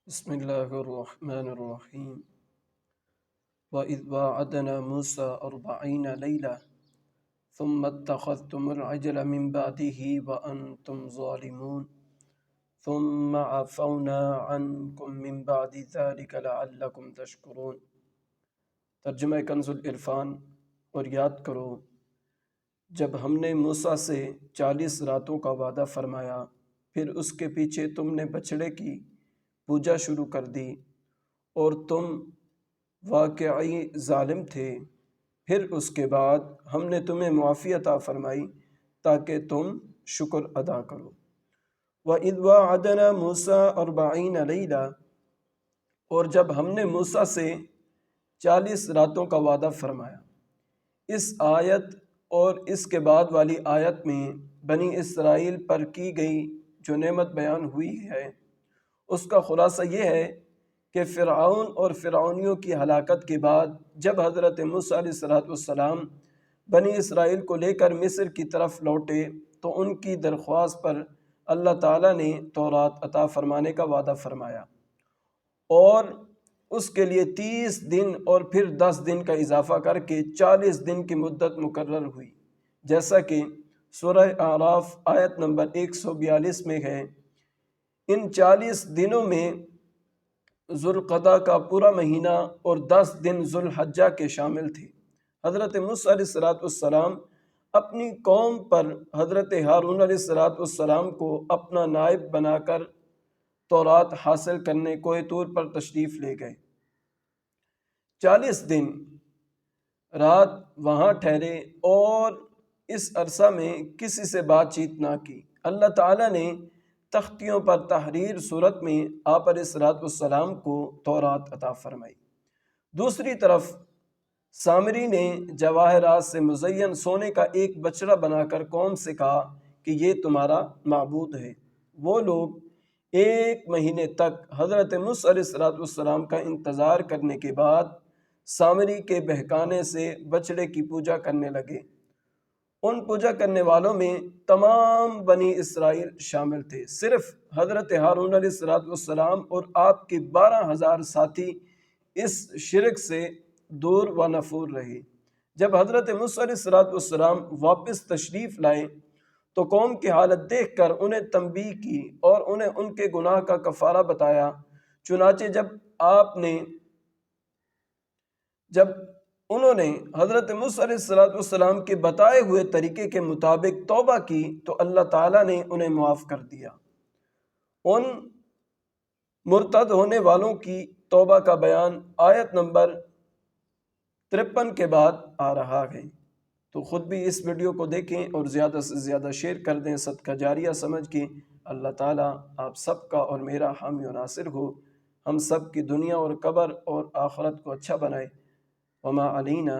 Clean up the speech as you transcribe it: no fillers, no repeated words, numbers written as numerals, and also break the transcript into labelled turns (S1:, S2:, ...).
S1: بسم اللہ الرحمن الرحیم وَإِذْ وَاعَدْنَا مُوسَىٰ 40 لَيْلَةً ثُمَّ اتَّخَذْتُمُ الْعِجْلَ مِن بَعْدِهِ وَأَنْتُمْ ظَالِمُونَ ثُمَّ عَفَوْنَا عَنْكُم مِّن بَعْدِ ذَلِكَ لَعَلَّكُمْ تَشْكُرُونَ۔ ترجمہ کنز العرفان۔ اور یاد کرو جب ہم نے موسیٰ سے 40 راتوں کا وعدہ فرمایا، پھر اس کے پیچھے تم نے بچڑے کی پوجا شروع کر دی اور تم واقعی ظالم تھے۔ پھر اس کے بعد ہم نے تمہیں معافی عطا فرمائی تاکہ تم شکر ادا کرو۔ وَإِذْ وَاعَدْنَا مُوسَىٰ 40 لَيْلَةً، اور جب ہم نے موسیٰ سے 40 راتوں کا وعدہ فرمایا۔ اس آیت اور اس کے بعد والی آیت میں بنی اسرائیل پر کی گئی جو نعمت بیان ہوئی ہے، اس کا خلاصہ یہ ہے کہ فرعون اور فرعونیوں کی ہلاکت کے بعد جب حضرت موسیٰ علیہ السلام بنی اسرائیل کو لے کر مصر کی طرف لوٹے تو ان کی درخواست پر اللہ تعالیٰ نے تورات عطا فرمانے کا وعدہ فرمایا، اور اس کے لیے 30 دن اور پھر 10 دن کا اضافہ کر کے 40 دن کی مدت مقرر ہوئی، جیسا کہ سورہ اعراف آیت نمبر 142 میں ہے۔ ان 40 دنوں میں ذوالقعدہ کا پورا مہینہ اور 10 دن ذوالحجہ کے شامل تھے۔ حضرت موسیٰ علیہ السلام اپنی قوم پر حضرت ہارون علیہ السلام کو اپنا نائب بنا کر تورات حاصل کرنے کوہ طور پر تشریف لے گئے۔ 40 دن رات وہاں ٹھہرے اور اس عرصہ میں کسی سے بات چیت نہ کی۔ اللہ تعالیٰ نے تختیوں پر تحریر صورت میں آپ علیہ السلام کو تورات عطا فرمائی۔ دوسری طرف سامری نے جواہرات سے مزین سونے کا ایک بچڑا بنا کر قوم سے کہا کہ یہ تمہارا معبود ہے۔ وہ لوگ 1 مہینے تک حضرت موسیٰ علیہ السلام کا انتظار کرنے کے بعد سامری کے بہکانے سے بچڑے کی پوجا کرنے لگے۔ ان پوجا کرنے والوں میں تمام بنی اسرائیل شامل تھے، صرف حضرت ہارون علیہ السلام اور آپ کے 12,000 ساتھی اس شرک سے دور و نفور رہے۔ جب حضرت موسیٰ علیہ السلام واپس تشریف لائے تو قوم کی حالت دیکھ کر انہیں تنبیہ کی اور انہیں ان کے گناہ کا کفارہ بتایا۔ چنانچہ جب انہوں نے حضرت موسیٰ علیہ السلام کے بتائے ہوئے طریقے کے مطابق توبہ کی تو اللہ تعالیٰ نے انہیں معاف کر دیا۔ ان مرتد ہونے والوں کی توبہ کا بیان آیت نمبر 53 کے بعد آ رہا ہے۔ تو خود بھی اس ویڈیو کو دیکھیں اور زیادہ سے زیادہ شیئر کر دیں، صدقہ جاریہ سمجھ کے۔ اللہ تعالیٰ آپ سب کا اور میرا حامی و ناصر ہو، ہم سب کی دنیا اور قبر اور آخرت کو اچھا بنائے۔ وما علینا